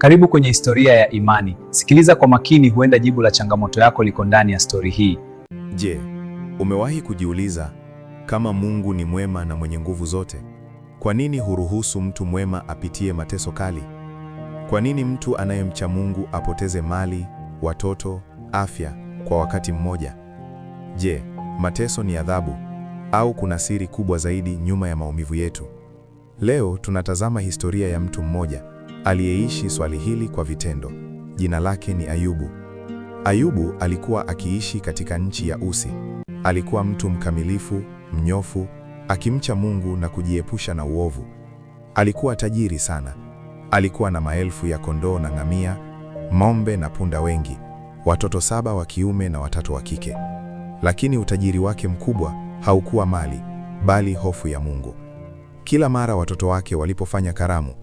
Karibu kwenye historia ya imani. Sikiliza kwa makini, huenda jibu la changamoto yako liko ndani ya stori hii. Je, umewahi kujiuliza kama Mungu ni mwema na mwenye nguvu zote, kwa nini huruhusu mtu mwema apitie mateso kali? Kwa nini mtu anayemcha Mungu apoteze mali, watoto, afya kwa wakati mmoja? Je, mateso ni adhabu au kuna siri kubwa zaidi nyuma ya maumivu yetu? Leo tunatazama historia ya mtu mmoja aliyeishi swali hili kwa vitendo. Jina lake ni Ayubu. Ayubu alikuwa akiishi katika nchi ya Usi. Alikuwa mtu mkamilifu, mnyofu, akimcha Mungu na kujiepusha na uovu. Alikuwa tajiri sana. Alikuwa na maelfu ya kondoo na ngamia, ng'ombe na punda wengi, watoto 7 wa kiume na 3 wa kike. Lakini utajiri wake mkubwa haukuwa mali, bali hofu ya Mungu. Kila mara watoto wake walipofanya karamu,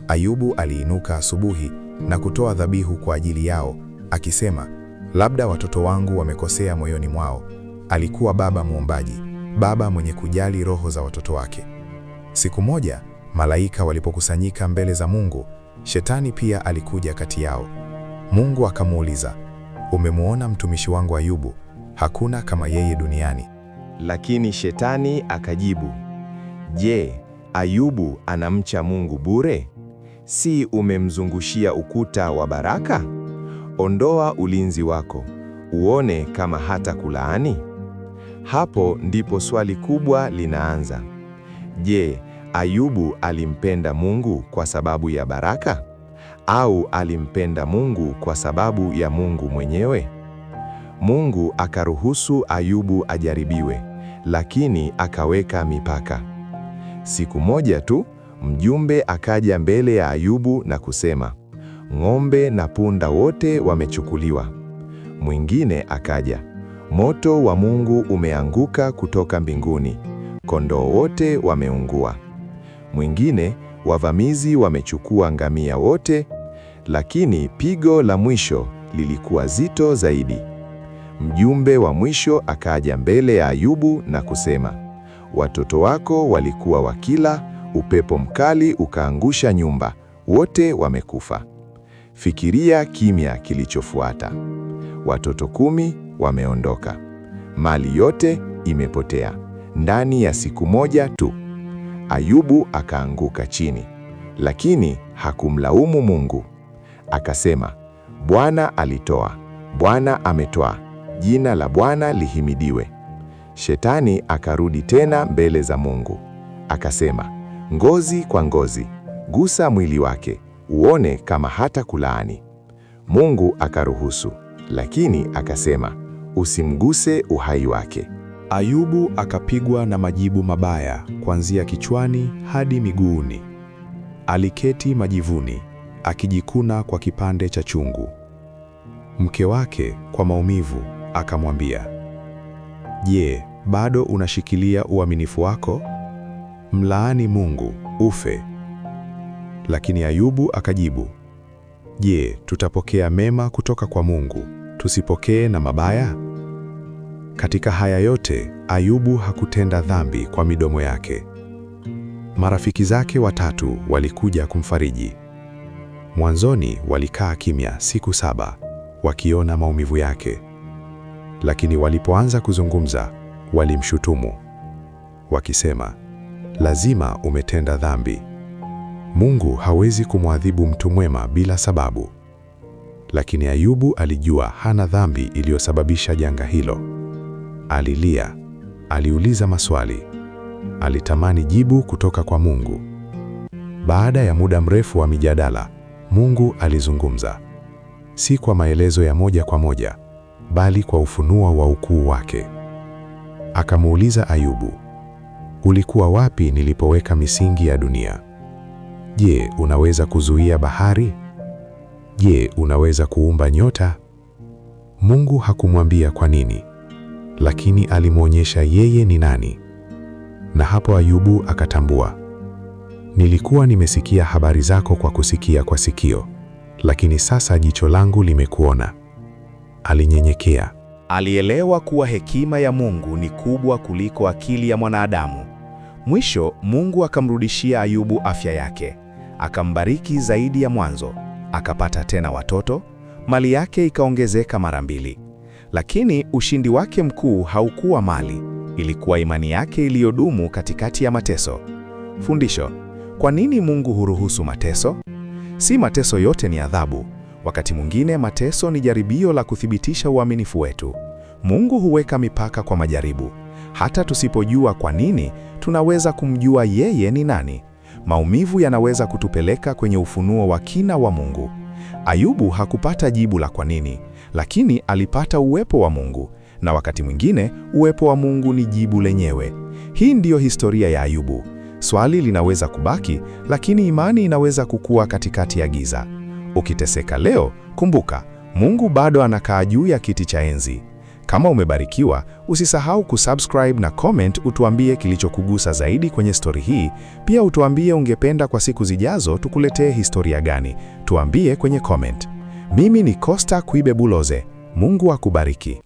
Ayubu aliinuka asubuhi na kutoa dhabihu kwa ajili yao, akisema, labda watoto wangu wamekosea moyoni mwao. Alikuwa baba mwombaji, baba mwenye kujali roho za watoto wake. Siku moja, malaika walipokusanyika mbele za Mungu, Shetani pia alikuja kati yao. Mungu akamuuliza, umemwona mtumishi wangu Ayubu? Hakuna kama yeye duniani. Lakini Shetani akajibu, je, Ayubu anamcha Mungu bure? Si umemzungushia ukuta wa baraka? Ondoa ulinzi wako, uone kama hata kulaani. Hapo ndipo swali kubwa linaanza. Je, Ayubu alimpenda Mungu kwa sababu ya baraka? Au alimpenda Mungu kwa sababu ya Mungu mwenyewe? Mungu akaruhusu Ayubu ajaribiwe, lakini akaweka mipaka. Siku moja tu, mjumbe akaja mbele ya Ayubu na kusema, ng'ombe na punda wote wamechukuliwa. Mwingine akaja, moto wa Mungu umeanguka kutoka mbinguni, kondoo wote wameungua. Mwingine, wavamizi wamechukua ngamia wote. Lakini pigo la mwisho lilikuwa zito zaidi. Mjumbe wa mwisho akaja mbele ya Ayubu na kusema, watoto wako walikuwa wakila, upepo mkali ukaangusha nyumba, wote wamekufa. Fikiria kimya kilichofuata. Watoto 10 wameondoka. Mali yote imepotea ndani ya siku moja tu. Ayubu akaanguka chini, lakini hakumlaumu Mungu. Akasema, Bwana alitoa, Bwana ametoa, jina la Bwana lihimidiwe. Shetani akarudi tena mbele za Mungu. Akasema, ngozi kwa ngozi, gusa mwili wake, uone kama hata kulaani. Mungu akaruhusu, lakini akasema, usimguse uhai wake. Ayubu akapigwa na majibu mabaya kuanzia kichwani hadi miguuni. Aliketi majivuni, akijikuna kwa kipande cha chungu. Mke wake kwa maumivu akamwambia, je, bado unashikilia uaminifu wako? Mlaani Mungu ufe. Lakini Ayubu akajibu, je, tutapokea mema kutoka kwa Mungu, tusipokee na mabaya? Katika haya yote, Ayubu hakutenda dhambi kwa midomo yake. Marafiki zake 3 walikuja kumfariji. Mwanzoni walikaa kimya siku 7, wakiona maumivu yake. Lakini walipoanza kuzungumza, walimshutumu, wakisema, lazima umetenda dhambi. Mungu hawezi kumwadhibu mtu mwema bila sababu. Lakini Ayubu alijua hana dhambi iliyosababisha janga hilo. Alilia, aliuliza maswali, alitamani jibu kutoka kwa Mungu. Baada ya muda mrefu wa mijadala, Mungu alizungumza, si kwa maelezo ya moja kwa moja, bali kwa ufunuo wa ukuu wake. Akamuuliza Ayubu, ulikuwa wapi nilipoweka misingi ya dunia? Je, unaweza kuzuia bahari? Je, unaweza kuumba nyota? Mungu hakumwambia kwa nini, lakini alimwonyesha yeye ni nani. Na hapo Ayubu akatambua, nilikuwa nimesikia habari zako kwa kusikia kwa sikio, lakini sasa jicho langu limekuona. Alinyenyekea. Alielewa kuwa hekima ya Mungu ni kubwa kuliko akili ya mwanadamu. Mwisho, Mungu akamrudishia Ayubu afya yake, akambariki zaidi ya mwanzo. akapata tena watoto, mali yake ikaongezeka mara 2. Lakini ushindi wake mkuu haukuwa mali, ilikuwa imani yake iliyodumu katikati ya mateso. Fundisho: kwa nini Mungu huruhusu mateso? Si mateso yote ni adhabu. Wakati mwingine mateso ni jaribio la kuthibitisha uaminifu wetu. Mungu huweka mipaka kwa majaribu. Hata tusipojua kwa nini, tunaweza kumjua yeye ni nani. Maumivu yanaweza kutupeleka kwenye ufunuo wa kina wa Mungu. Ayubu hakupata jibu la kwa nini, lakini alipata uwepo wa Mungu, na wakati mwingine uwepo wa Mungu ni jibu lenyewe. Hii ndiyo historia ya Ayubu. Swali linaweza kubaki, lakini imani inaweza kukua katikati ya giza. Ukiteseka leo, kumbuka, Mungu bado anakaa juu ya kiti cha enzi. Kama umebarikiwa, usisahau kusubscribe na comment utuambie kilichokugusa zaidi kwenye stori hii. Pia utuambie ungependa kwa siku zijazo tukuletee historia gani. Tuambie kwenye comment. Mimi ni Costa Kwibe Buloze. Mungu akubariki.